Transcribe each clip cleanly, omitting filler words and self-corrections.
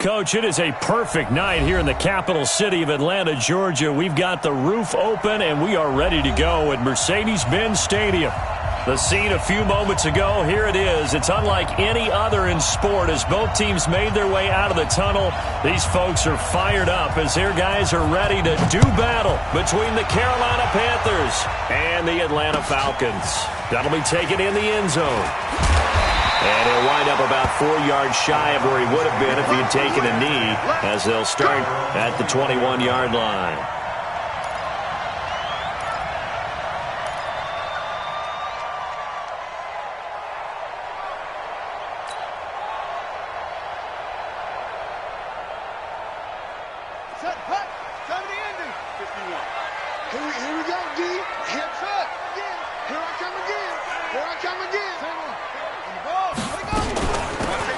Coach, it is a perfect night here in the capital city of Atlanta, Georgia. We've got the roof open, and we are ready to go at Mercedes-Benz Stadium. The scene a few moments ago, here it is. It's unlike any other in sport as both teams made their way out of the tunnel. These folks are fired up as their guys are ready to do battle between the Carolina Panthers and the Atlanta Falcons. That'll be taken in the end zone. And he'll wind up about 4 yards shy of where he would have been if he had taken a knee as they'll start at the 21-yard line.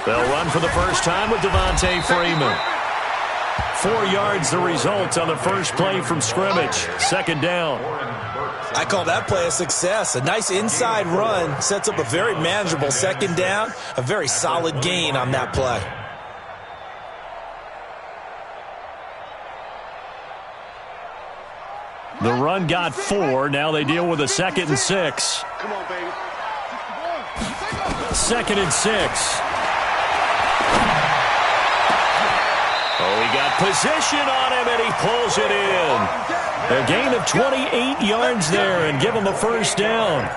They'll run for the first time with Devontae Freeman. 4 yards the result on the first play from scrimmage. Second down. I call that play a success. A nice inside run sets up a very manageable second down. A very solid gain on that play. The run got 4. Now they deal with a 2nd and 6. Come on, baby. 2nd and 6. Oh, he got position on him, and he pulls it in. A gain of 28 yards there and give him the first down.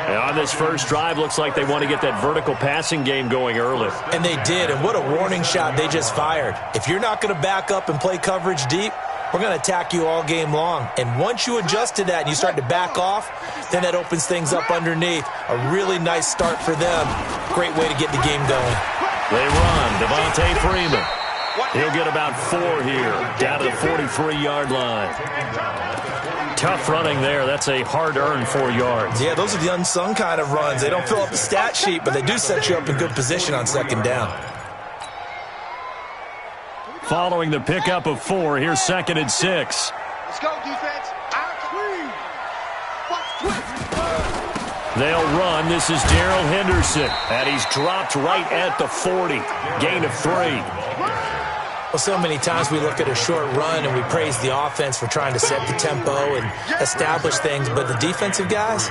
And on this first drive, looks like they want to get that vertical passing game going early. And they did, and what a warning shot they just fired. If you're not going to back up and play coverage deep, we're going to attack you all game long. And once you adjust to that and you start to back off, then that opens things up underneath. A really nice start for them. Great way to get the game going. They run. Devontae Freeman. He'll get about 4 here, down to the 43-yard line. Tough running there. That's a hard-earned 4 yards. Yeah, those are the unsung kind of runs. They don't fill up the stat sheet, but they do set you up in good position on second down. Following the pickup of 4, here's 2nd and 6. Let's go, defense. They'll run. This is Darrell Henderson, and he's dropped right at the 40. Gain of 3. Well, so many times we look at a short run and we praise the offense for trying to set the tempo and establish things, but the defensive guys,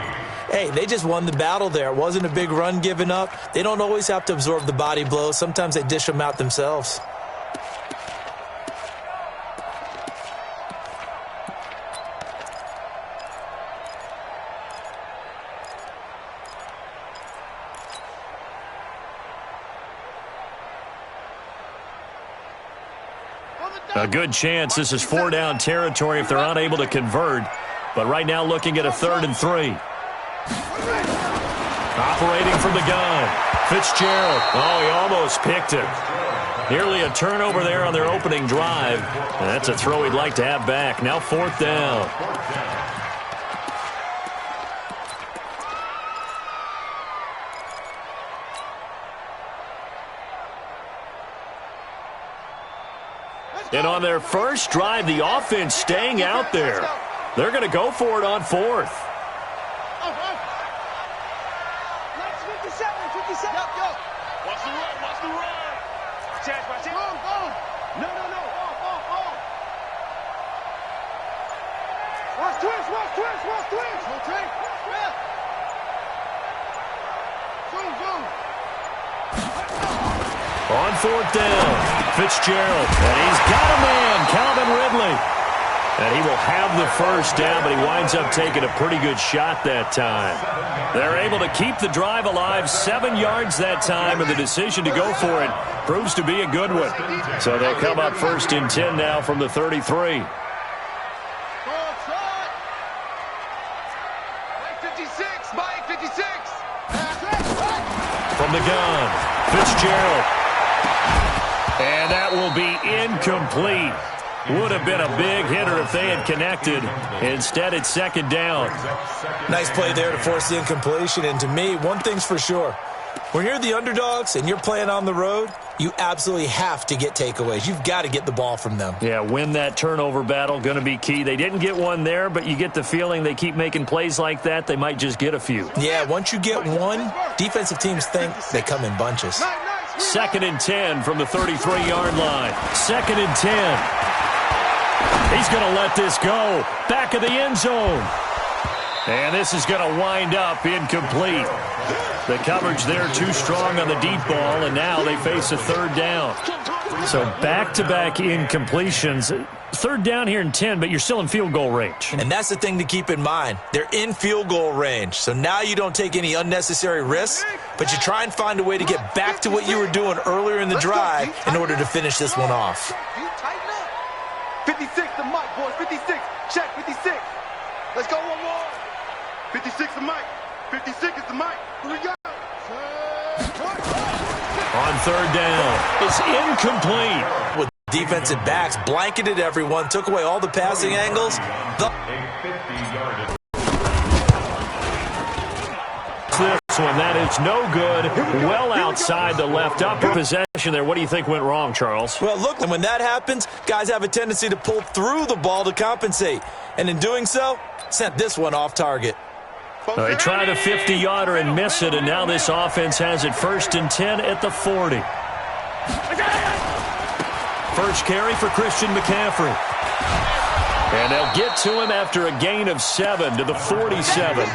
hey, they just won the battle there. It wasn't a big run given up. They don't always have to absorb the body blows. Sometimes they dish them out themselves. A good chance this is 4-down territory if they're unable to convert. But right now looking at a 3rd and 3. Operating from the gun. Fitzgerald. Oh, he almost picked it. Nearly a turnover there on their opening drive. And that's a throw he'd like to have back. Now 4th down. And on their first drive, the offense staying out there. They're going to go for it on 4th. On 4th down, Fitzgerald, and he's got a man, Calvin Ridley. And he will have the first down, but he winds up taking a pretty good shot that time. They're able to keep the drive alive, 7 yards that time, and the decision to go for it proves to be a good one. So they'll come up 1st and 10 now from the 33. From the gun, Fitzgerald. And that will be incomplete. Would have been a big hitter if they had connected. Instead, it's 2nd down. Nice play there to force the incompletion. And to me, one thing's for sure. When you're the underdogs and you're playing on the road, you absolutely have to get takeaways. You've got to get the ball from them. Yeah, win that turnover battle, going to be key. They didn't get one there, but you get the feeling they keep making plays like that, they might just get a few. Yeah, once you get one, defensive teams think they come in bunches. 2nd and 10 from the 33-yard line. 2nd and 10. He's going to let this go. Back of the end zone. And this is going to wind up incomplete. The coverage there too strong on the deep ball, and now they face a 3rd down. So back-to-back incompletions. 3rd down here in 10, but you're still in field goal range. And that's the thing to keep in mind. They're in field goal range. So now you don't take any unnecessary risks, but you try and find a way to get back to what you were doing earlier in the drive in order to finish this one off. 56 to Mike, boys. 56. Check, 56. Let's go one more. 56 to Mike. 56 is the Mike. Here we go. On 3rd down, it's incomplete. With defensive backs blanketed everyone, took away all the passing angles. This one, that is no good. Well outside the left upper possession there. What do you think went wrong, Charles? Well, look, when that happens, guys have a tendency to pull through the ball to compensate. And in doing so, sent this one off target. They tried a 50-yarder and miss it, and now this offense has it 1st and 10 at the 40. First carry for Christian McCaffrey. And they'll get to him after a gain of 7 to the 47.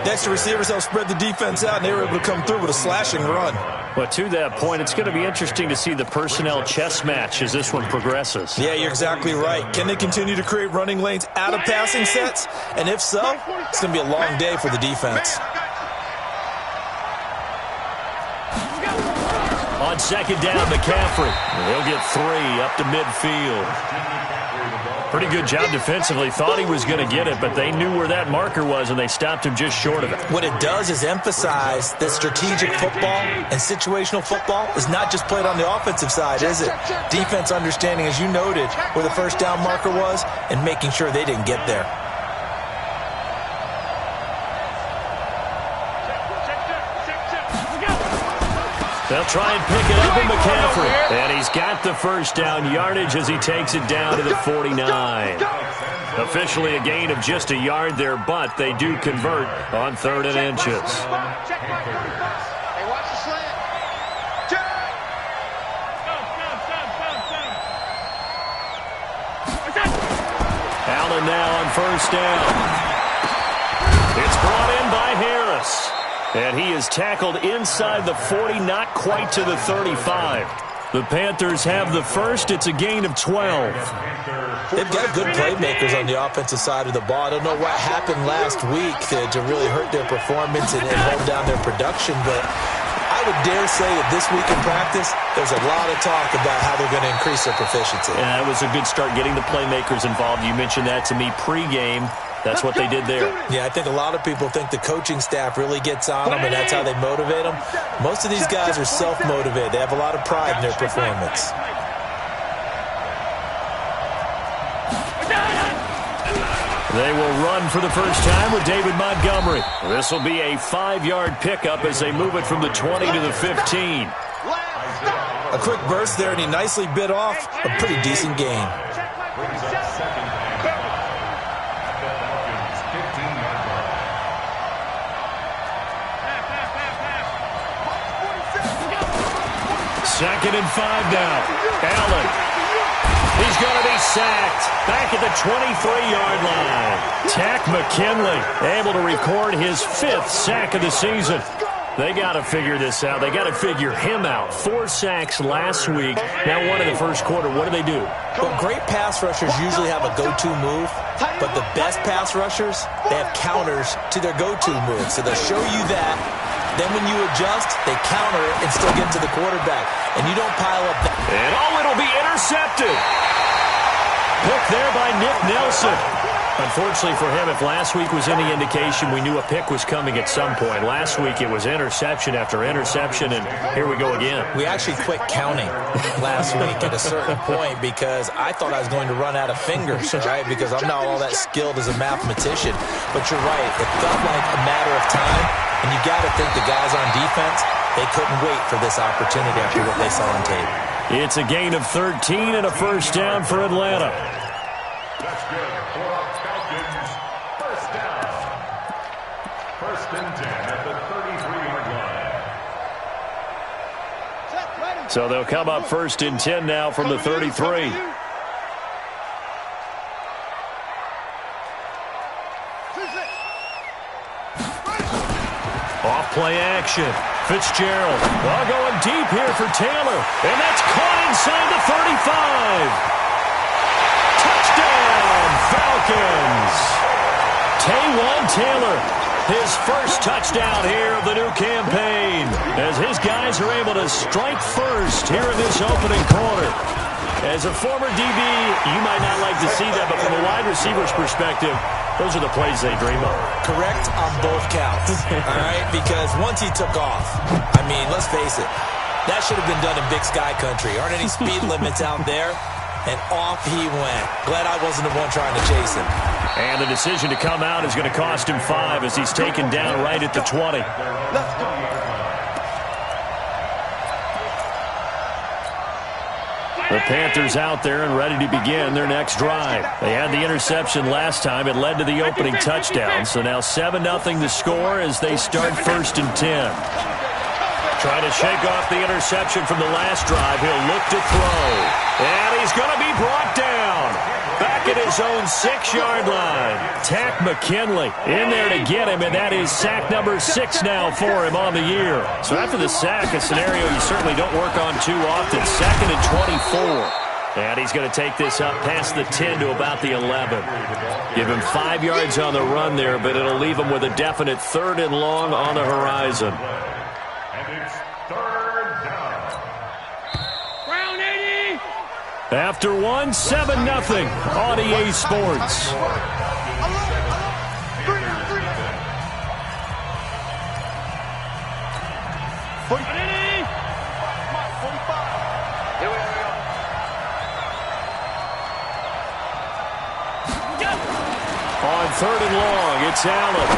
Next, the receivers help spread the defense out, and they were able to come through with a slashing run. Well, to that point, it's going to be interesting to see the personnel chess match as this one progresses. Yeah, you're exactly right. Can they continue to create running lanes out of passing sets? And if so, it's going to be a long day for the defense. On 2nd down, McCaffrey. He'll get 3 up to midfield. Pretty good job defensively. Thought he was going to get it, but they knew where that marker was, and they stopped him just short of it. What it does is emphasize that strategic football and situational football is not just played on the offensive side, is it? Defense understanding, as you noted, where the 1st down marker was and making sure they didn't get there. They'll try and pick it up with McCaffrey. And he's got the 1st down yardage as he takes it down to the 49. Officially a gain of just a yard there, but they do convert on 3rd and inches. Allen now on 1st down. It's brought in by Harris. And he is tackled inside the 40, not quite to the 35. The Panthers have the 1st. It's a gain of 12. They've got good playmakers on the offensive side of the ball. I don't know what happened last week to really hurt their performance and hold down their production, but I would dare say that this week in practice, there's a lot of talk about how they're going to increase their proficiency. And that was a good start getting the playmakers involved. You mentioned that to me pregame. That's what they did there. Yeah, I think a lot of people think the coaching staff really gets on them, and that's how they motivate them. Most of these guys are self-motivated. They have a lot of pride in their performance. They will run for the first time with David Montgomery. This will be a 5-yard pickup as they move it from the 20 to the 15. A quick burst there, and he nicely bit off a pretty decent gain. Second and 5 now. Allen. He's going to be sacked. Back at the 23-yard line. Tack McKinley able to record his 5th sack of the season. They got to figure this out. They got to figure him out. 4 sacks last week. Now 1 in the first quarter. What do? Well, great pass rushers usually have a go-to move, but the best pass rushers, they have counters to their go-to move. So they'll show you that. Then when you adjust, they counter it and still get to the quarterback. And you don't pile up that. And it'll be intercepted. Pick there by Nick Nelson. Unfortunately for him, if last week was any indication, we knew a pick was coming at some point. Last week it was interception after interception, and here we go again. We actually quit counting last week at a certain point because I thought I was going to run out of fingers, right? Because I'm not all that skilled as a mathematician. But you're right. It felt like a matter of time, and you got to think the guys on defense, they couldn't wait for this opportunity after what they saw on tape. It's a gain of 13 and a first down for Atlanta. That's good. For Falcons, first down. 1st and 10 at the 33-yard line. So they'll come up 1st and 10 now from the 33. Off-play action. Fitzgerald. Well, going deep here for Taylor. And that's caught inside the 35. Touchdown, Falcons. Taywan Taylor, his first touchdown here of the new campaign, as his guys are able to strike first here in this opening quarter. As a former DB, you might not like to see that, but from a wide receiver's perspective, those are the plays they dream of. Correct on both counts, all right? Because once he took off, I mean, let's face it, that should have been done in Big Sky Country. Aren't any speed limits out there? And off he went. Glad I wasn't the one trying to chase him. And the decision to come out is going to cost him 5 as he's taken down right at the 20. Let's go. The Panthers out there and ready to begin their next drive. They had the interception last time. It led to the opening touchdown. So now 7-0 the score as they start 1st and 10. Trying to shake off the interception from the last drive. He'll look to throw. And he's going to be brought down. Back at his own 6-yard line. Tack McKinley in there to get him, and that is sack number 6 now for him on the year. So after the sack, a scenario you certainly don't work on too often. 2nd and 24. And he's going to take this up past the 10 to about the 11. Give him 5 yards on the run there, but it'll leave him with a definite 3rd and long on the horizon. And it's 3rd down. After one, 7-0 on EA Sports. On 3rd and long, it's Allen.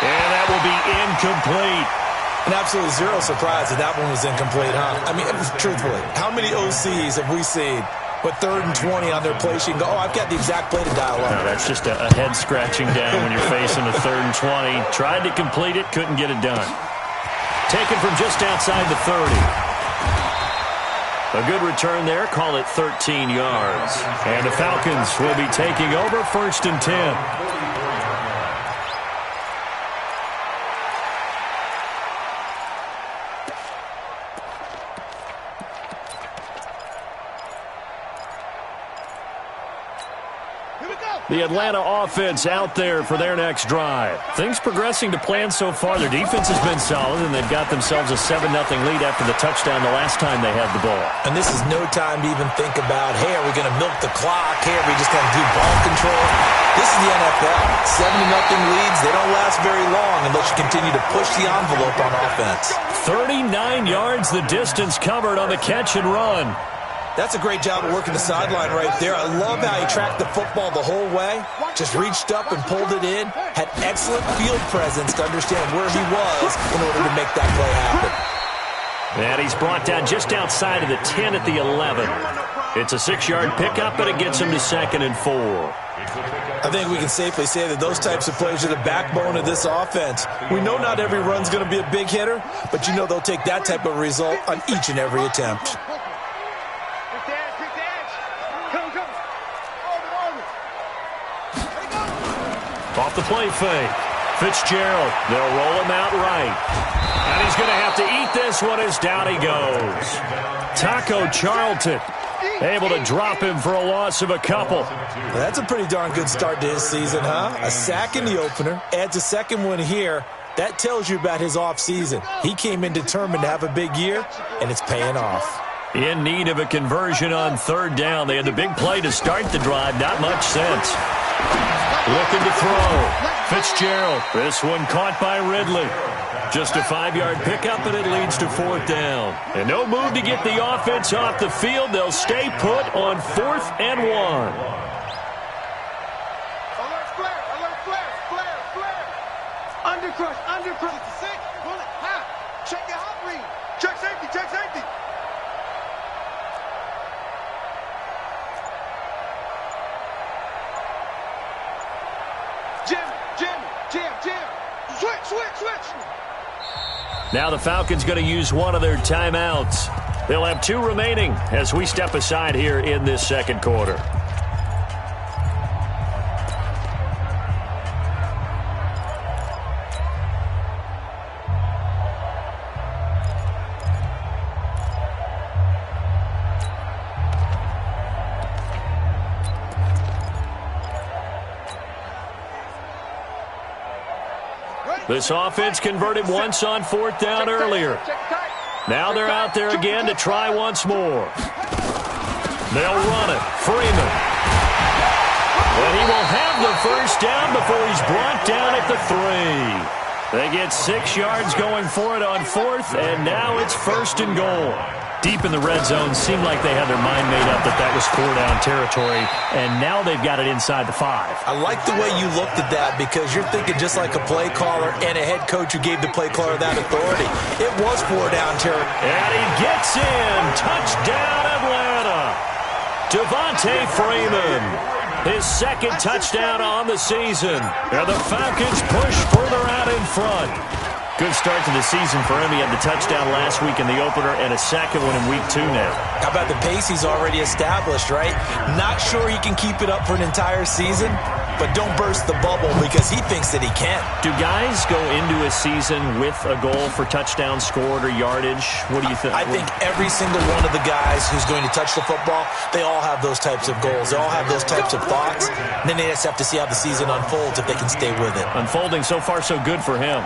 And that will be incomplete. And absolutely zero surprise that that one was incomplete, huh? I mean, truthfully, how many OCs have we seen with 3rd and 20 on their play sheet and go, oh, I've got the exact play to dial up? No, that's just a head scratching down when you're facing a 3rd and 20. Tried to complete it, couldn't get it done. Taken from just outside the 30. A good return there, call it 13 yards. And the Falcons will be taking over 1st and 10. The Atlanta offense out there for their next drive. Things progressing to plan so far. Their defense has been solid, and they've got themselves a 7-0 lead after the touchdown the last time they had the ball. And this is no time to even think about, hey, are we going to milk the clock? Hey, are we just going to do ball control? This is the NFL. 7-0 leads, they don't last very long unless you continue to push the envelope on offense. 39 yards the distance covered on the catch and run. That's a great job of working the sideline right there. I love how he tracked the football the whole way. Just reached up and pulled it in. Had excellent field presence to understand where he was in order to make that play happen. And he's brought down just outside of the 10 at the 11. It's a 6-yard pickup, but it gets him to 2nd and 4. I think we can safely say that those types of plays are the backbone of this offense. We know not every run's going to be a big hitter, but you know they'll take that type of result on each and every attempt. Off the play fake. Fitzgerald, they'll roll him out right. And he's going to have to eat this one as down he goes. Taco Charlton able to drop him for a loss of a couple. That's a pretty darn good start to his season, huh? A sack in the opener, adds a second one here. That tells you about his offseason. He came in determined to have a big year, and it's paying off. In need of a conversion on 3rd down. They had the big play to start the drive. Not much sense. Looking to throw. Fitzgerald. This one caught by Ridley. Just a 5-yard pickup, and it leads to 4th down. And no move to get the offense off the field. They'll stay put on 4th and 1. Alert flare, alert flare, flare, flare. Undercrush, undercrush. 6, pull it, half. Check your hot read. Check safety, check safety. Jim. Switch. Now the Falcons going to use one of their timeouts. They'll have 2 remaining as we step aside here in this second quarter. This offense converted once on 4th down earlier. Now they're out there again to try once more. They'll run it. Freeman. And he will have the first down before he's brought down at the 3. They get 6 yards going for it on 4th, and now it's 1st and goal. Deep in the red zone, seemed like they had their mind made up that that was 4-down territory, and now they've got it inside the 5. I like the way you looked at that because you're thinking just like a play caller and a head coach who gave the play caller that authority. It was 4-down territory. And he gets in. Touchdown, Atlanta. Devontae Freeman. His 2nd touchdown on the season. And the Falcons push further out in front. Good start to the season for him. He had the touchdown last week in the opener and a 2nd one in week 2 now. How about the pace he's already established, right? Not sure he can keep it up for an entire season, but don't burst the bubble because he thinks that he can. Do guys go into a season with a goal for touchdown scored or yardage? What do you think? I think every single one of the guys who's going to touch the football, they all have those types of goals. They all have those types of thoughts. And then they just have to see how the season unfolds if they can stay with it. Unfolding so far so good for him.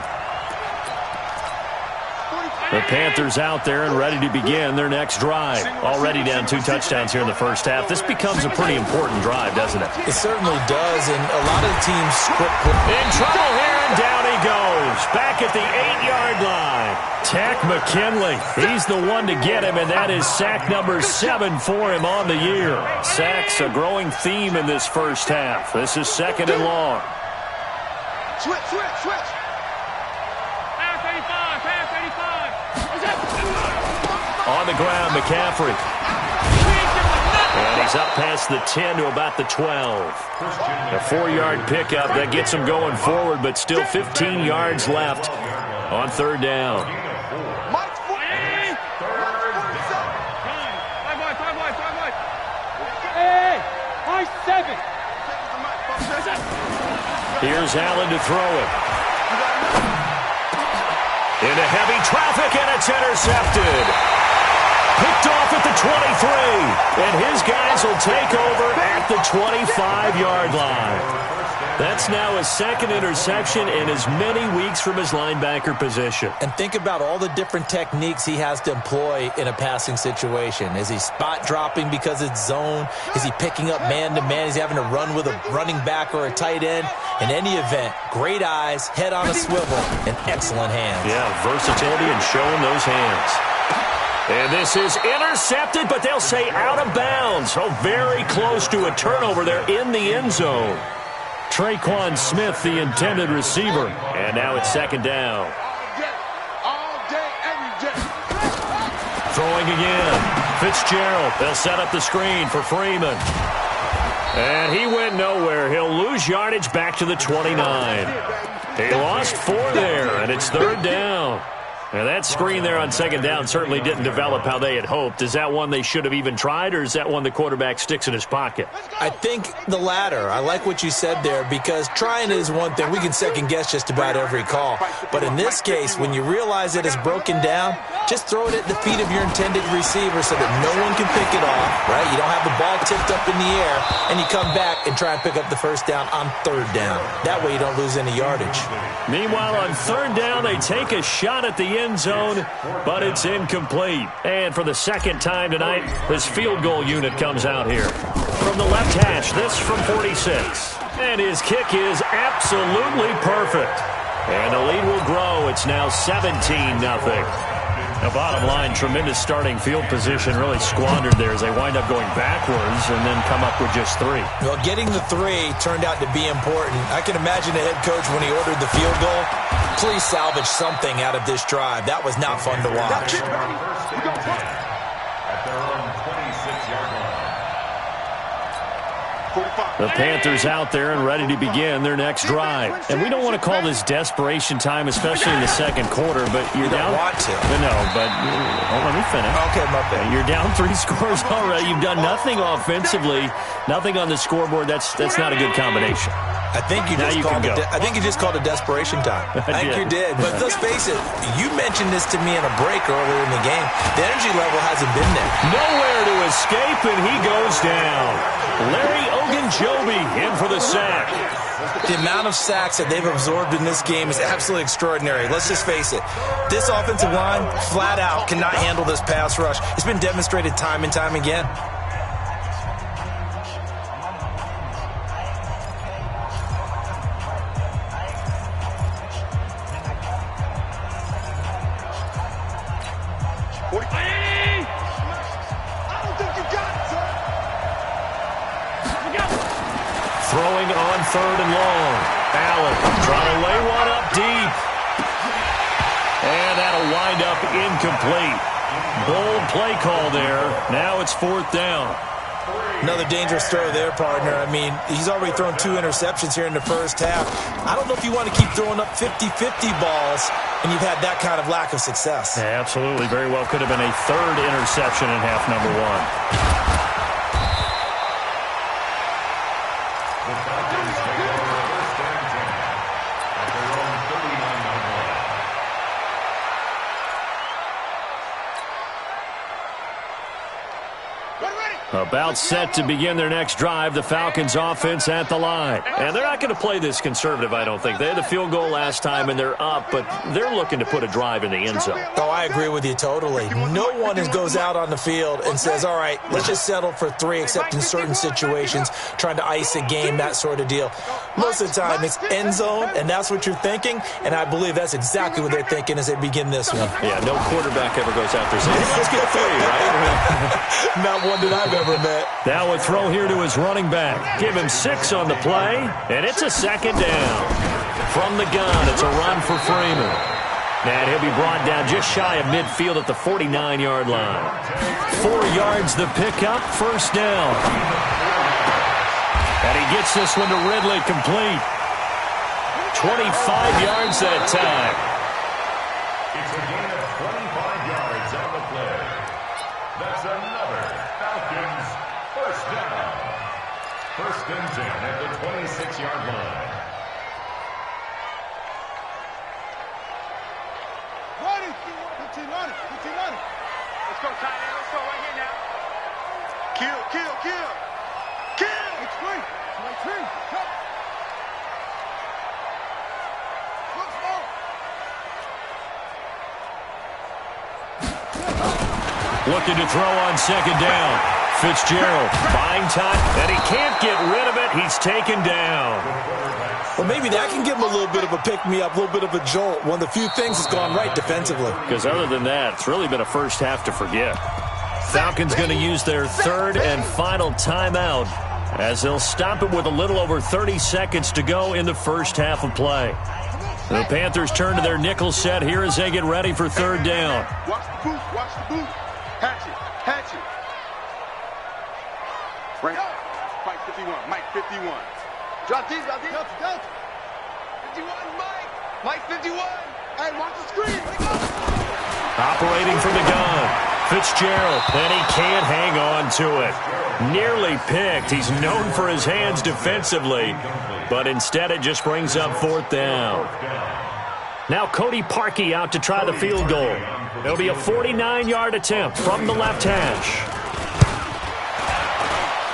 The Panthers out there and ready to begin their next drive. Already down 2 touchdowns here in the first half. This becomes a pretty important drive, doesn't it? It certainly does, and a lot of the teams script. In trouble here, and down he goes. Back at the 8-yard line. Tack McKinley. He's the one to get him, and that is sack number 7 for him on the year. Sacks a growing theme in this first half. This is 2nd and long. Switch. On the ground, McCaffrey. And he's up past the 10 to about the 12. A 4-yard pickup that gets him going forward, but still 15 yards left on 3rd down. Here's Allen to throw it. Into heavy traffic, and it's intercepted. Picked off at the 23, and his guys will take over at the 25-yard line. That's now his 2nd interception in as many weeks from his linebacker position. And think about all the different techniques he has to employ in a passing situation. Is he spot dropping because it's zone? Is he picking up man-to-man? Is he having to run with a running back or a tight end? In any event, great eyes, head on a swivel, and excellent hands. Yeah, versatility and showing those hands. And this is intercepted, but they'll say out of bounds. So very close to a turnover there in the end zone. Traquan Smith, the intended receiver. And now it's 2nd down. All day, every day. Throwing again. Fitzgerald. They'll set up the screen for Freeman. And he went nowhere. He'll lose yardage back to the 29. He lost 4 there, and it's 3rd down. And that screen there on 2nd down certainly didn't develop how they had hoped. Is that one they should have even tried, or is that one the quarterback sticks in his pocket? I think the latter. I like what you said there because trying is one thing. We can second-guess just about every call. But in this case, when you realize it is broken down, just throw it at the feet of your intended receiver so that no one can pick it off, right? You don't have the ball tipped up in the air, and you come back and try and pick up the first down on 3rd down. That way you don't lose any yardage. Meanwhile, on 3rd down, they take a shot at the end zone, but it's incomplete. And for the 2nd time tonight, this field goal unit comes out here. From the left hash, this from 46. And his kick is absolutely perfect. And the lead will grow. It's now 17-0. Now, bottom line, tremendous starting field position really squandered there as they wind up going backwards and then come up with just 3. Well, getting the 3 turned out to be important. I can imagine the head coach when he ordered the field goal. Please salvage something out of this drive. That was not fun to watch. At their own 26-yard line. 45. The Panthers out there and ready to begin their next drive. And we don't want to call this desperation time, especially in the second quarter, but you're down. You don't want to. No, but let me finish. Okay, my bad. You're down 3 scores already. You've done nothing offensively, nothing on the scoreboard. That's not a good combination. I think you just called it desperation time. I think you did. But let's face it, you mentioned this to me in a break earlier in the game. The energy level hasn't been there. Nowhere to escape, and he goes down. Larry Ogunjobi in for the sack. The amount of sacks that they've absorbed in this game is absolutely extraordinary. Let's just face it. This offensive line, flat out, cannot handle this pass rush. It's been demonstrated time and time again. Throwing on 3rd and long. Allen trying to lay one up deep. And that'll wind up incomplete. Bold play call there. Now it's 4th down. Another dangerous throw there, partner. I mean, he's already thrown 2 interceptions here in the first half. I don't know if you want to keep throwing up 50-50 balls and you've had that kind of lack of success. Yeah, absolutely. Very well could have been a 3rd interception in half number 1. About set to begin their next drive, the Falcons offense at the line. And they're not going to play this conservative, I don't think. They had the field goal last time, and they're up, but they're looking to put a drive in the end zone. Oh, I agree with you totally. No one goes out on the field and says, all right, let's just settle for 3, except in certain situations, trying to ice a game, that sort of deal. Most of the time, it's end zone, and that's what you're thinking, and I believe that's exactly what they're thinking as they begin this one. Yeah, no quarterback ever goes out there saying, hey, let's get 3, right? Not one that I've ever met. Now a throw here to his running back. Give him 6 on the play, and it's a 2nd down. From the gun, it's a run for Freeman. And he'll be brought down just shy of midfield at the 49-yard line. 4 yards the pickup, 1st down. And he gets this one to Ridley complete. 25 yards that time. It's a gain of 25 yards on the play. That's another Falcons 1st down. 1st and 10 at the 26-yard line. Let's go, tight end. Let's go right here now. Kill. It's free. It's free. Looking to throw on 2nd down. Fitzgerald buying time, and he can't get rid of it. He's taken down. Well, maybe that can give him a little bit of a pick-me-up, a little bit of a jolt. One of the few things that's gone right defensively. Because other than that, it's really been a first half to forget. Falcons going to use their 3rd and final timeout as they'll stop it with a little over 30 seconds to go in the first half of play. The Panthers turn to their nickel set here as they get ready for 3rd down. Watch the boot. Hatch it. Right. Mike 51. Mike 51. Drop deep. 51, Mike 51. Hey, watch the screen. Operating from the gun. Fitzgerald, and he can't hang on to it. Nearly picked. He's known for his hands defensively, but instead it just brings up 4th down. Now Cody Parkey out to try the field goal. It'll be a 49-yard attempt from the left hash.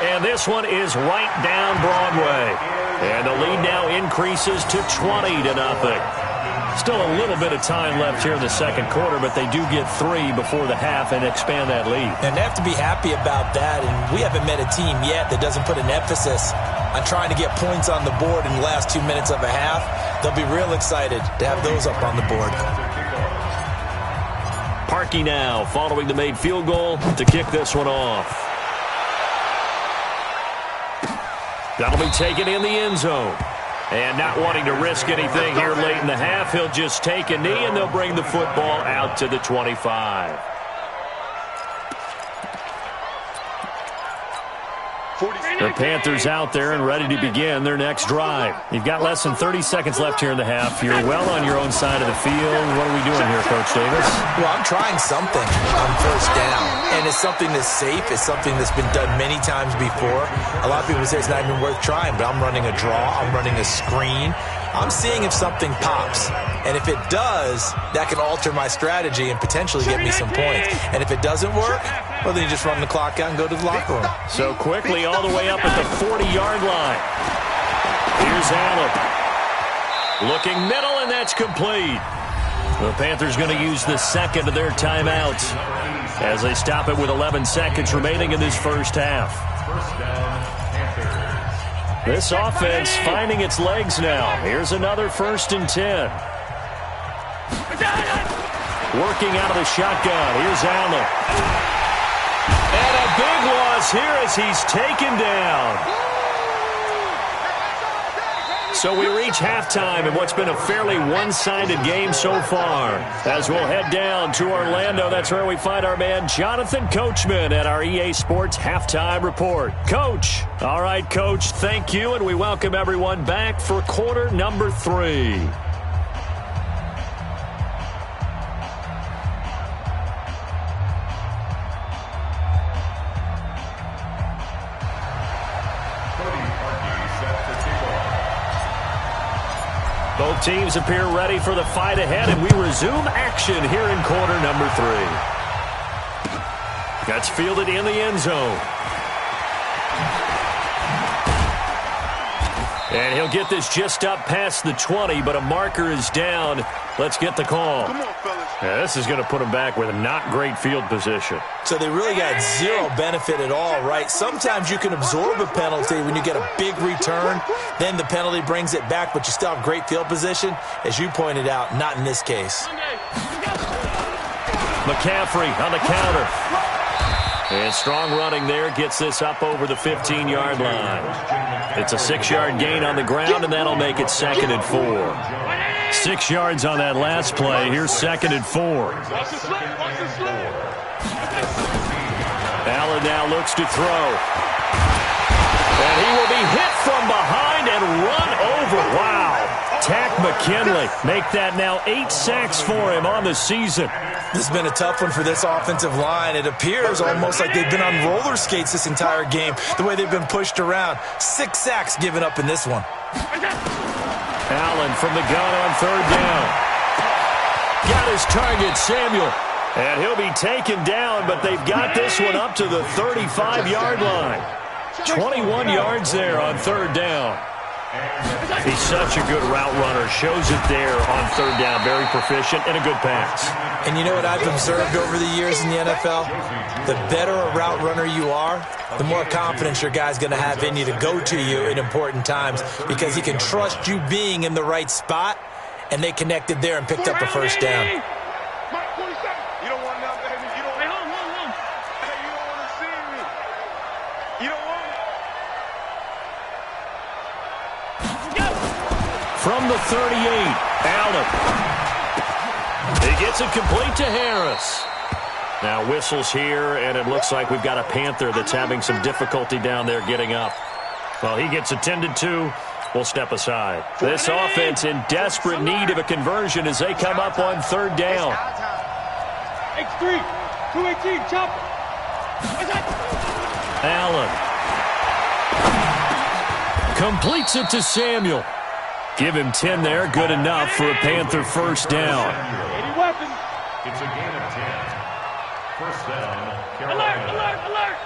And this one is right down Broadway. And the lead now increases to 20-0. Still a little bit of time left here in the second quarter, but they do get 3 before the half and expand that lead. And they have to be happy about that. And we haven't met a team yet that doesn't put an emphasis on trying to get points on the board in the last 2 minutes of a half. They'll be real excited to have those up on the board. Parkey now following the made field goal to kick this one off. That'll be taken in the end zone. And not wanting to risk anything here late in the half, he'll just take a knee and they'll bring the football out to the 25. The Panthers out there and ready to begin their next drive. You've got less than 30 seconds left here in the half. You're well on your own side of the field. What are we doing here, Coach Davis? Well, I'm trying something on first down, and it's something that's safe. It's something that's been done many times before. A lot of people say it's not even worth trying, but I'm running a draw. I'm running a screen. I'm seeing if something pops, and if it does, that can alter my strategy and potentially get me some points. And if it doesn't work, well, then you just run the clock out and go to the locker room. So quickly all the way up at the 40-yard line. Here's Allen. Looking middle, and that's complete. The Panthers going to use the second of their timeouts as they stop it with 11 seconds remaining in this first half. First down, Panthers. This offense finding its legs now. Here's another 1st and 10. Working out of the shotgun. Here's Allen. And a big loss here as he's taken down. So we reach halftime in what's been a fairly one-sided game so far. As we'll head down to Orlando, that's where we find our man Jonathan Coachman at our EA Sports Halftime Report. Coach. All right, Coach, thank you, and we welcome everyone back for quarter number 3. Both teams appear ready for the fight ahead, and we resume action here in quarter number 3. That's fielded in the end zone. And he'll get this just up past the 20, but a marker is down. Let's get the call. Come on, fellas. Yeah, this is going to put them back with a not great field position. So they really got zero benefit at all, right? Sometimes you can absorb a penalty when you get a big return. Then the penalty brings it back, but you still have great field position. As you pointed out, not in this case. McCaffrey on the counter. And strong running there gets this up over the 15-yard line. It's a 6-yard gain on the ground, and that'll make it 2nd and 4. 6 yards on that last play. Here's 2nd and 4. Allen now looks to throw. And he will be hit from behind and run over. Wow. Tack McKinley. Make that now 8 sacks for him on the season. This has been a tough one for this offensive line. It appears almost like they've been on roller skates this entire game, the way they've been pushed around. 6 sacks given up in this one. Allen from the gun on 3rd down. Got his target, Samuel. And he'll be taken down, but they've got this one up to the 35-yard line. 21 yards there on 3rd down. He's such a good route runner. Shows it there on 3rd down. Very proficient and a good pass. And you know what I've observed over the years in the NFL? The better a route runner you are, the more confidence your guy's going to have in you to go to you in important times because he can trust you being in the right spot, and they connected there and picked up a 1st down. Mike, 27. You don't want nothing, baby. You don't want Hey, you don't want to see me. You don't want it. From the 38, Allen. He gets it complete to Harris. Now whistles here, and it looks like we've got a Panther that's having some difficulty down there getting up. Well, he gets attended to. We'll step aside. This offense in desperate need of a conversion as they come up on 3rd down. X3, 218, chopper. Allen completes it to Samuel. Give him 10 there. Good enough for a Panther 1st down. Any weapons? It's a gain of 10. 1st down, Carolina. Alert.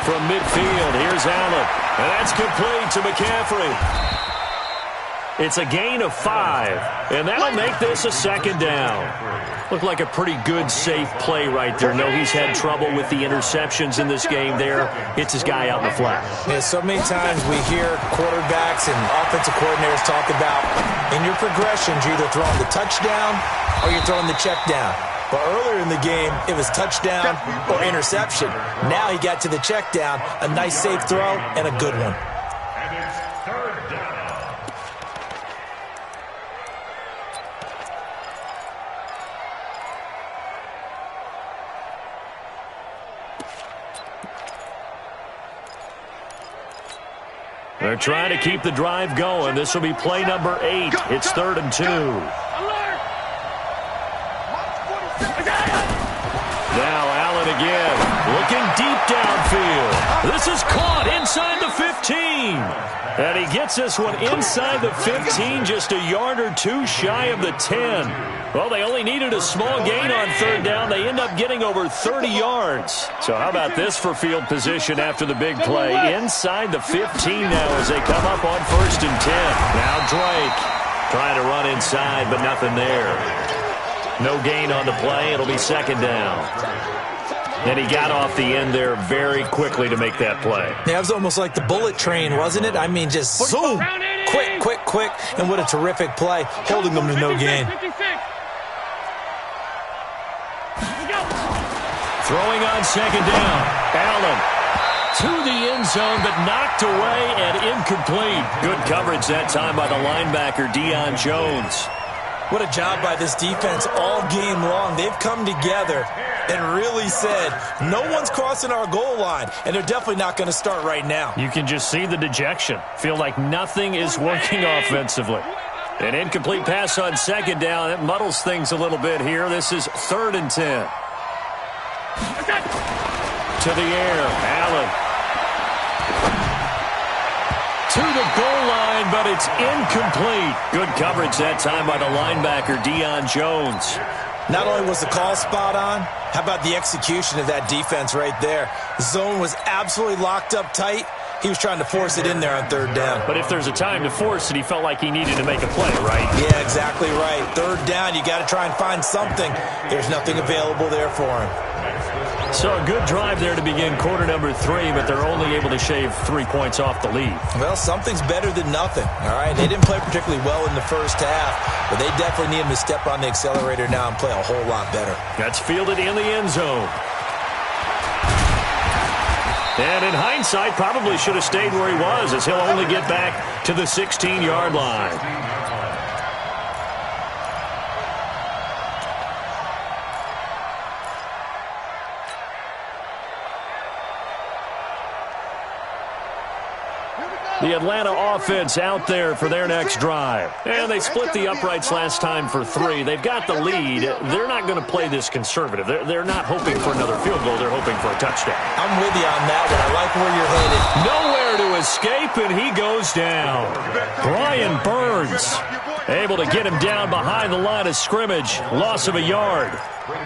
From midfield, here's Allen. And that's complete to McCaffrey. It's a gain of 5, and that'll make this a 2nd down. Looked like a pretty good, safe play right there. No, he's had trouble with the interceptions in this game there. Hits his guy out in the flat. Yeah, so many times we hear quarterbacks and offensive coordinators talk about in your progressions, you're either throwing the touchdown or you're throwing the check down. But earlier in the game, it was touchdown or interception. Now he got to the check down, a nice safe throw, and a good one. And it's 3rd down. They're trying to keep the drive going. This will be play number 8. It's 3rd and 2. Now Allen again, looking deep downfield. This is caught inside the 15. And he gets this one inside the 15, just a yard or two shy of the 10. Well, they only needed a small gain on 3rd down. They end up getting over 30 yards. So how about this for field position after the big play? Inside the 15 now as they come up on 1st and 10. Now Drake trying to run inside, but nothing there. No gain on the play. It'll be 2nd down. And he got off the end there very quickly to make that play. Yeah, it was almost like the bullet train, wasn't it? I mean, just zoom. Quick, quick, quick. And what a terrific play, holding them to no gain. Throwing on 2nd down. Allen to the end zone, but knocked away and incomplete. Good coverage that time by the linebacker, Deion Jones. What a job by this defense all game long. They've come together and really said, no one's crossing our goal line, and they're definitely not going to start right now. You can just see the dejection. Feel like nothing is working offensively. An incomplete pass on 2nd down. It muddles things a little bit here. This is 3rd and 10. To the air, Allen. To the goal line, but it's incomplete. Good coverage that time by the linebacker, Deion Jones. Not only was the call spot on, how about the execution of that defense right there? The zone was absolutely locked up tight. He was trying to force it in there on 3rd down. But if there's a time to force it, he felt like he needed to make a play, right? Yeah, exactly right. 3rd down, you got to try and find something. There's nothing available there for him. So a good drive there to begin quarter number 3, but they're only able to shave 3 points off the lead. Well, something's better than nothing, all right? They didn't play particularly well in the first half, but they definitely need him to step on the accelerator now and play a whole lot better. That's fielded in the end zone. And in hindsight, probably should have stayed where he was, as he'll only get back to the 16-yard line. The Atlanta offense out there for their next drive. And they split the uprights last time for 3. They've got the lead. They're not going to play this conservative. They're not hoping for another field goal. They're hoping for a touchdown. I'm with you on that one. I like where you're headed. Nowhere to escape, and he goes down. Brian Burns able to get him down behind the line of scrimmage. Loss of a yard.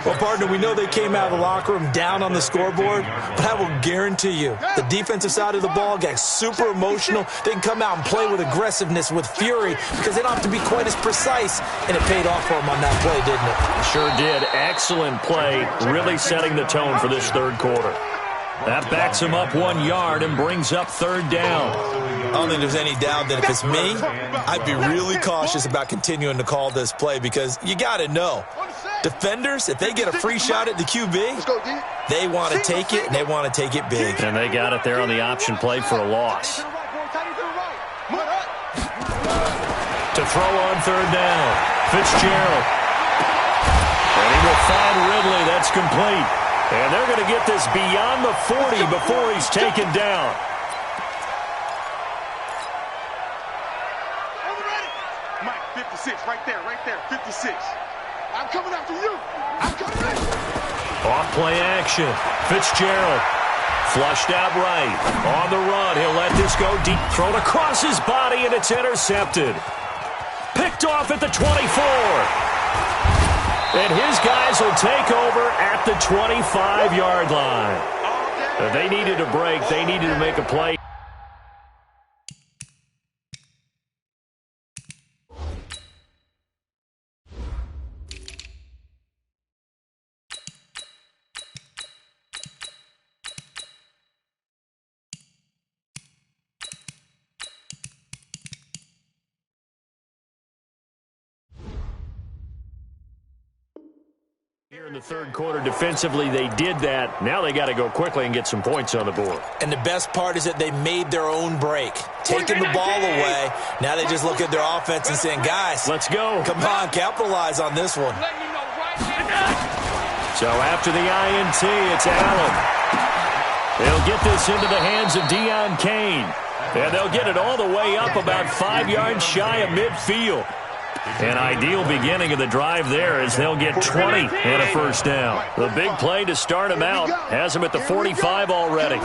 Well, partner, we know they came out of the locker room down on the scoreboard, but I will guarantee you the defensive side of the ball got super emotional. They can come out and play with aggressiveness, with fury, because they don't have to be quite as precise, and it paid off for them on that play, didn't it? Sure did. Excellent play, really setting the tone for this 3rd quarter. That backs him up 1 yard and brings up 3rd down. I don't think there's any doubt that if it's me, I'd be really cautious about continuing to call this play because you got to know, defenders, if they get a free shot at the QB, they want to take it, and they want to take it big. And they got it there on the option play for a loss. To throw on 3rd down, Fitzgerald. And he will find Ridley. That's complete. And they're going to get this beyond the 40 before he's taken down. Mike, 56, right there, 56. I'm coming after you. I'm coming after you. Off play action. Fitzgerald flushed out right. On the run, he'll let this go deep. Thrown across his body, and it's intercepted. Picked off at the 24. And his guys will take over at the 25-yard line. They needed a break. They needed to make a play. Here in the 3rd quarter, defensively, they did that. Now they got to go quickly and get some points on the board. And the best part is that they made their own break, taking the ball away. Now they just look at their offense and saying, guys, let's go. Come on, capitalize on this one. So after the INT, it's Allen. They'll get this into the hands of Deion Kane. And they'll get it all the way up about 5 yards shy of midfield. An ideal beginning of the drive there as they'll get 20 and a first down. The big play to start him out has him at the 45 already.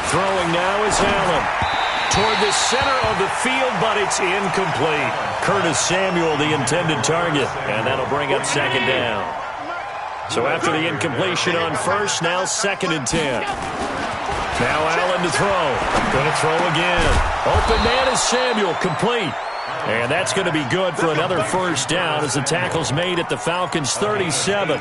Throwing now is Allen. Toward the center of the field, but it's incomplete. Curtis Samuel, the intended target, and that'll bring up second down. So after the incompletion on first, now 2nd and 10. Now Allen to throw. Going to throw again. Open man is Samuel, complete. And that's going to be good for another first down as the tackle's made at the Falcons' 37.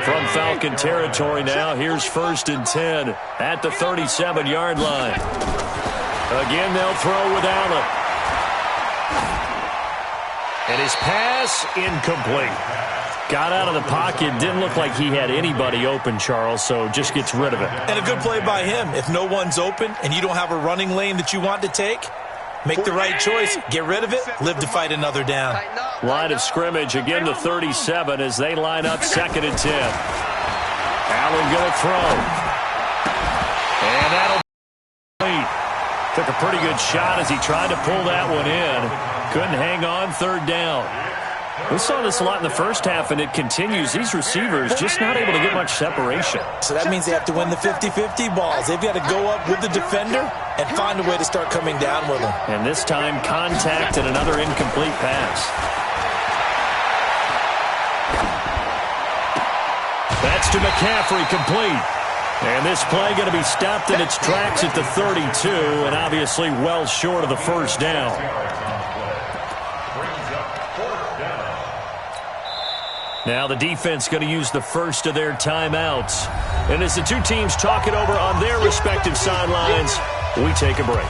From Falcon territory now, here's 1st and 10 at the 37-yard line. Again, they'll throw with Allen. And his pass incomplete. Got out of the pocket. Didn't look like he had anybody open, Charles, so just gets rid of it. And a good play by him. If no one's open and you don't have a running lane that you want to take, make the right choice, get rid of it, live to fight another down. Line of scrimmage, again the 37 as they line up 2nd and 10. Allen going to throw. And that'll be. Took a pretty good shot as he tried to pull that one in. Couldn't hang on, 3rd down. We saw this a lot in the first half, and it continues. These receivers just not able to get much separation. So that means they have to win the 50-50 balls. They've got to go up with the defender and find a way to start coming down with them. And this time, contact and another incomplete pass. That's to McCaffrey, complete. And this play going to be stopped in its tracks at the 32, and obviously well short of the first down. Now the defense going to use the first of their timeouts. And as the two teams talk it over on their respective sidelines, we take a break.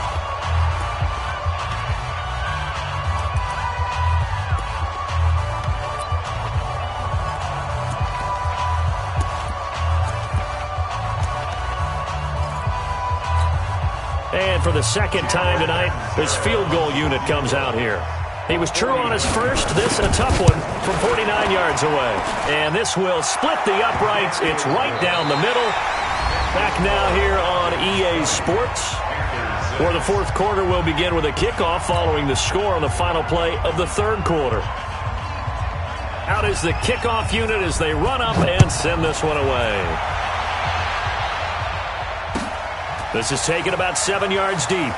And for the second time tonight, this field goal unit comes out here. He was true on his first. This a tough one from 49 yards away. And this will split the uprights. It's right down the middle. Back now here on EA Sports, where the fourth quarter will begin with a kickoff following the score on the final play of the third quarter. Out is the kickoff unit as they run up and send this one away. This is taken about 7 yards deep.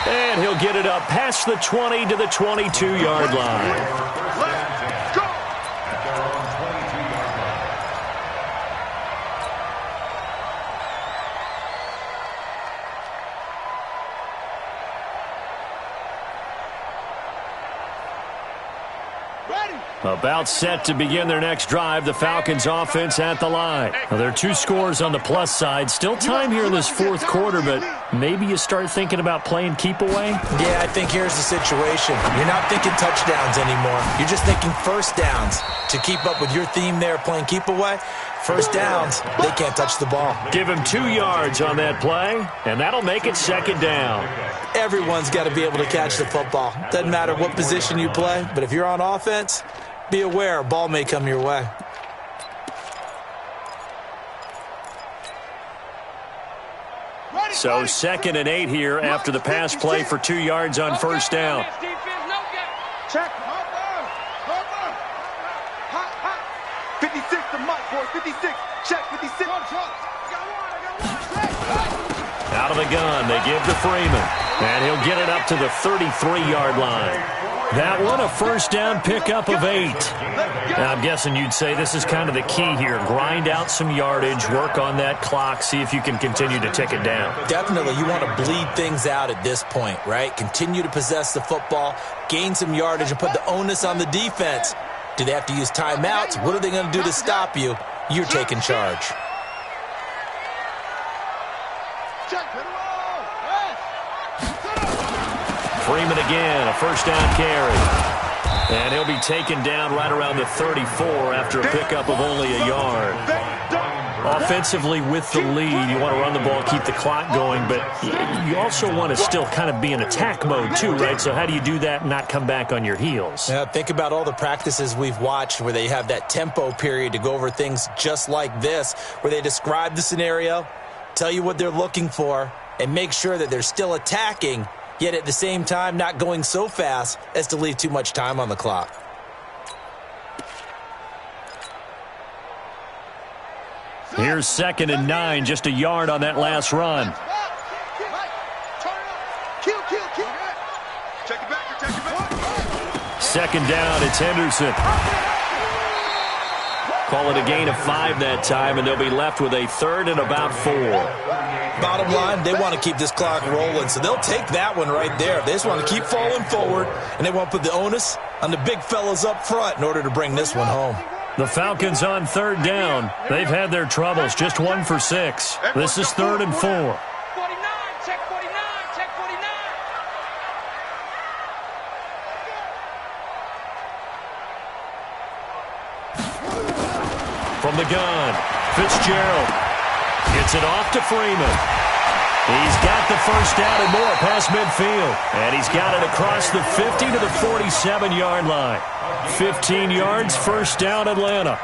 And he'll get it up past the 20 to the 22-yard line. About set to begin their next drive, the Falcons offense at the line. Now, there are 2 scores on the plus side. Still time here in this fourth quarter, but maybe you start thinking about playing keep away? Yeah, I think here's the situation. You're not thinking touchdowns anymore. You're just thinking first downs. To keep up with your theme there, playing keep away, first downs, they can't touch the ball. Give him 2 yards on that play, and that'll make it second down. Everyone's got to be able to catch the football. Doesn't matter what position you play, but if you're on offense, be aware a ball may come your way. So 2nd and 8 here after the pass play for 2 yards on first down. Check. 56 to Mike, boys. 56. Check. 56. Out of the gun, they give to Freeman. And he'll get it up to the 33-yard line. That one, a first down pickup of 8. Now, I'm guessing you'd say this is kind of the key here. Grind out some yardage, work on that clock, see if you can continue to tick it down. Definitely. You want to bleed things out at this point, right? Continue to possess the football, gain some yardage, and put the onus on the defense. Do they have to use timeouts? What are they going to do to stop you? You're taking charge. Freeman again, a first down carry. And he'll be taken down right around the 34 after a pickup of only a yard. Offensively with the lead, you want to run the ball, keep the clock going, but you also want to still kind of be in attack mode too, right? So how do you do that and not come back on your heels? Yeah, think about all the practices we've watched where they have that tempo period to go over things just like this, where they describe the scenario, tell you what they're looking for, and make sure that they're still attacking, yet at the same time not going so fast as to leave too much time on the clock. Here's 2nd and 9, just a yard on that last run. Second down, it's Henderson. Call it a gain of 5 that time, and they'll be left with a 3rd and about 4. Bottom line, they want to keep this clock rolling, so they'll take that one right there. They just want to keep falling forward, and they want to put the onus on the big fellas up front in order to bring this one home. The Falcons on 3rd down. They've had their troubles, just 1 for 6. This is 3rd and 4. 49, check 49, check 49. From the gun, Fitzgerald gets it off to Freeman. He's got the first down and more past midfield. And he's got it across the 50 to the 47-yard line. 15 yards, first down, Atlanta.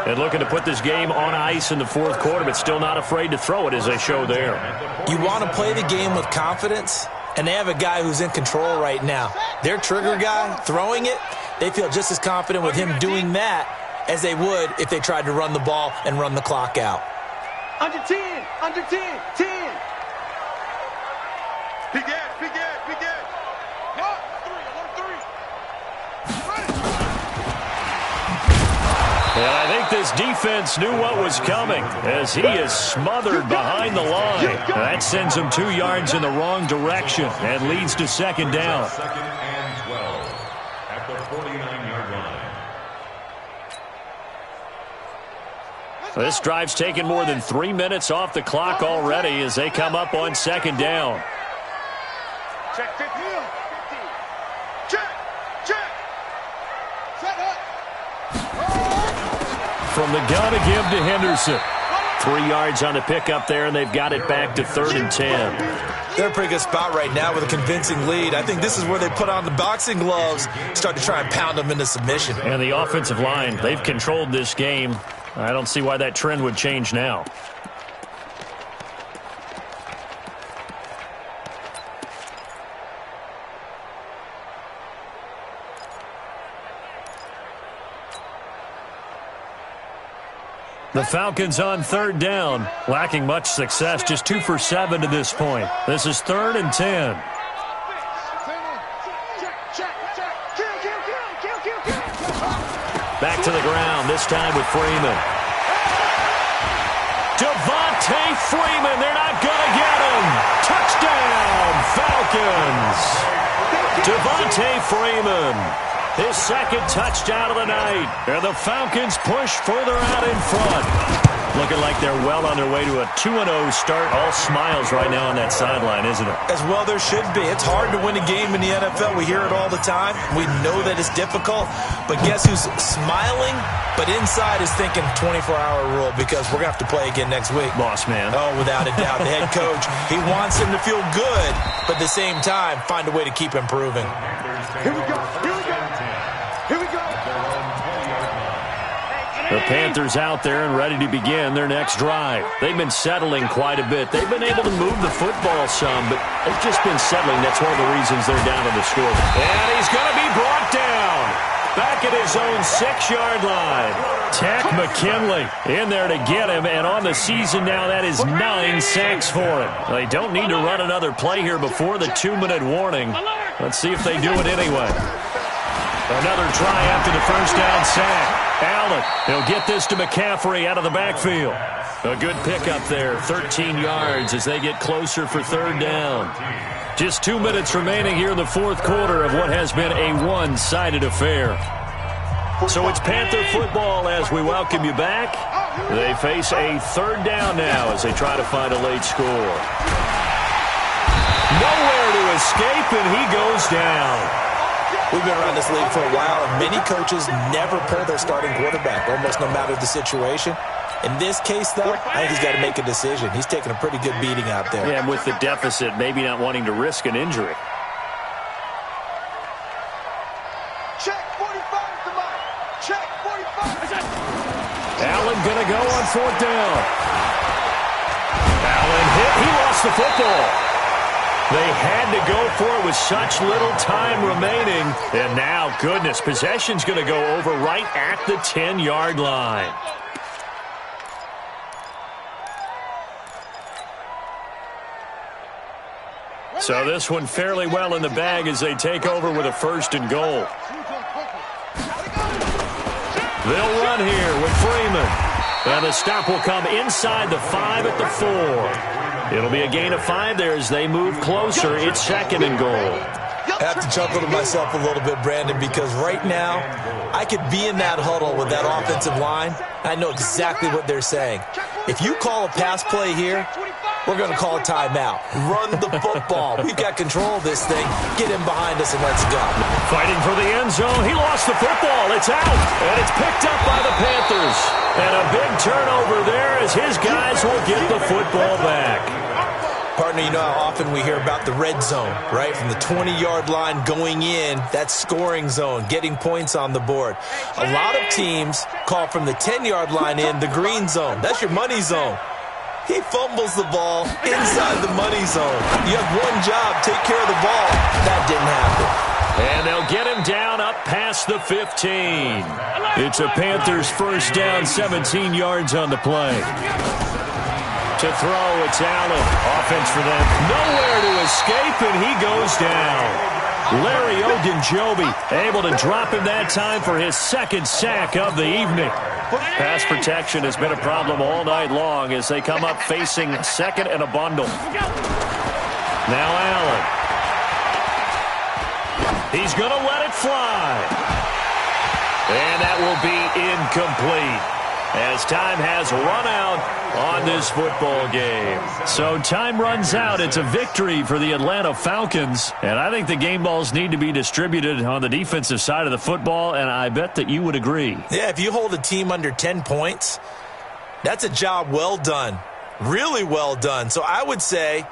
And looking to put this game on ice in the 4th quarter, but still not afraid to throw it as they show there. You want to play the game with confidence, and they have a guy who's in control right now. Their trigger guy, throwing it, they feel just as confident with him doing that as they would if they tried to run the ball and run the clock out. Under 10, under 10, 10. Big edge, big edge, big edge. 3. And I think this defense knew what was coming as he is smothered behind the line. That sends him 2 yards in the wrong direction and leads to 2nd down. 2nd and 12 at the 49-yard line. This drive's taken more than 3 minutes off the clock already as they come up on 2nd down. Check 50. Check, check. Set up. From the gun to give to Henderson. 3 yards on the pickup there, and they've got it back to 3rd and 10. They're in a pretty good spot right now with a convincing lead. I think this is where they put on the boxing gloves, start to try and pound them into submission. And the offensive line, they've controlled this game. I don't see why that trend would change now. The Falcons on 3rd down, lacking much success, just 2 for 7 to this point. This is 3rd and 10. Back to the ground, this time with Freeman. Devontae Freeman, they're not going to get him. Touchdown, Falcons. Devontae Freeman. His 2nd touchdown of the night. And the Falcons push further out in front. Looking like they're well on their way to a 2-0 start. All smiles right now on that sideline, isn't it? As well there should be. It's hard to win a game in the NFL. We hear it all the time. We know that it's difficult. But guess who's smiling? But inside is thinking 24-hour rule because we're going to have to play again next week. Boss man. Oh, without a doubt. The head coach, he wants him to feel good. But at the same time, find a way to keep improving. Here we go. Here we go. Here we go. The Panthers out there and ready to begin their next drive. They've been settling quite a bit. They've been able to move the football some, but they've just been settling. That's one of the reasons they're down on the score. And he's going to be brought down. Back at his own 6-yard line. Tack McKinley in there to get him, and on the season now, that is 9 sacks for him. They don't need to run another play here before the 2-minute warning. Let's see if they do it anyway. Another try after the first down sack. Allen, he'll get this to McCaffrey out of the backfield. A good pickup there, 13 yards as they get closer for 3rd down. Just 2 minutes remaining here in the 4th quarter of what has been a one-sided affair. So it's Panther football as we welcome you back. They face a 3rd down now as they try to find a late score. Nowhere to escape, and he goes down. We've been around this league for a while, and many coaches never pull their starting quarterback, almost no matter the situation. In this case, though, I think he's got to make a decision. He's taking a pretty good beating out there. Yeah, and with the deficit, maybe not wanting to risk an injury. Check 45 is the mic. Check 45. Allen going to go on 4th down. Allen hit. He lost the football. They had to go for it with such little time remaining. And now, goodness, possession's going to go over right at the 10-yard line. So this one fairly well in the bag as they take over with a 1st and goal. They'll run here with Freeman. And the stop will come inside the 5 at the 4. It'll be a gain of 5 there as they move closer. It's 2nd and goal. I have to chuckle to myself a little bit, Brandon, because right now I could be in that huddle with that offensive line. I know exactly what they're saying. If you call a pass play here, we're going to call a timeout. Run the football. We've got control of this thing. Get him behind us and let's go. Fighting for the end zone. He lost the football. It's out. And it's picked up by the Panthers. And a big turnover there as his guys will get the football back. Partner, you know how often we hear about the red zone, right? From the 20-yard line going in, that's scoring zone, getting points on the board. A lot of teams call from the 10-yard line in the green zone. That's your money zone. He fumbles the ball inside the money zone. You have one job, take care of the ball. That didn't happen. And they'll get him down up past the 15. It's a Panthers 1st down, 17 yards on the play. To throw, it's Allen. Offense for them. Nowhere to escape, and he goes down. Larry Ogunjobi able to drop him that time for his 2nd sack of the evening. Pass protection has been a problem all night long as they come up facing 2nd and a bundle. Now Allen. He's going to let it fly. And that will be incomplete as time has run out on this football game. So time runs out. It's a victory for the Atlanta Falcons. And I think the game balls need to be distributed on the defensive side of the football, and I bet that you would agree. Yeah, if you hold a team under 10 points, that's a job well done. Really well done. So I would say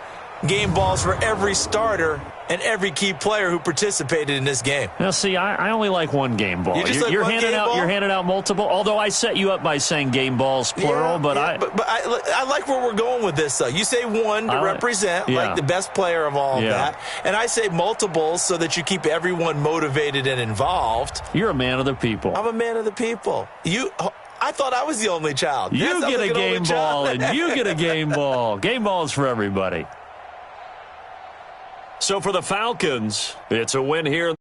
game balls for every starter and every key player who participated in this game. Now, see, I only like one game ball. You're handing out multiple. Although I set you up by saying game balls plural, but I like where we're going with this. Though you say one to represent like the best player of all of that, and I say multiples so that you keep everyone motivated and involved. You're a man of the people. I'm a man of the people. I thought I was the only child. You get a game ball, and you get a game ball. Game balls for everybody. So for the Falcons, it's a win here.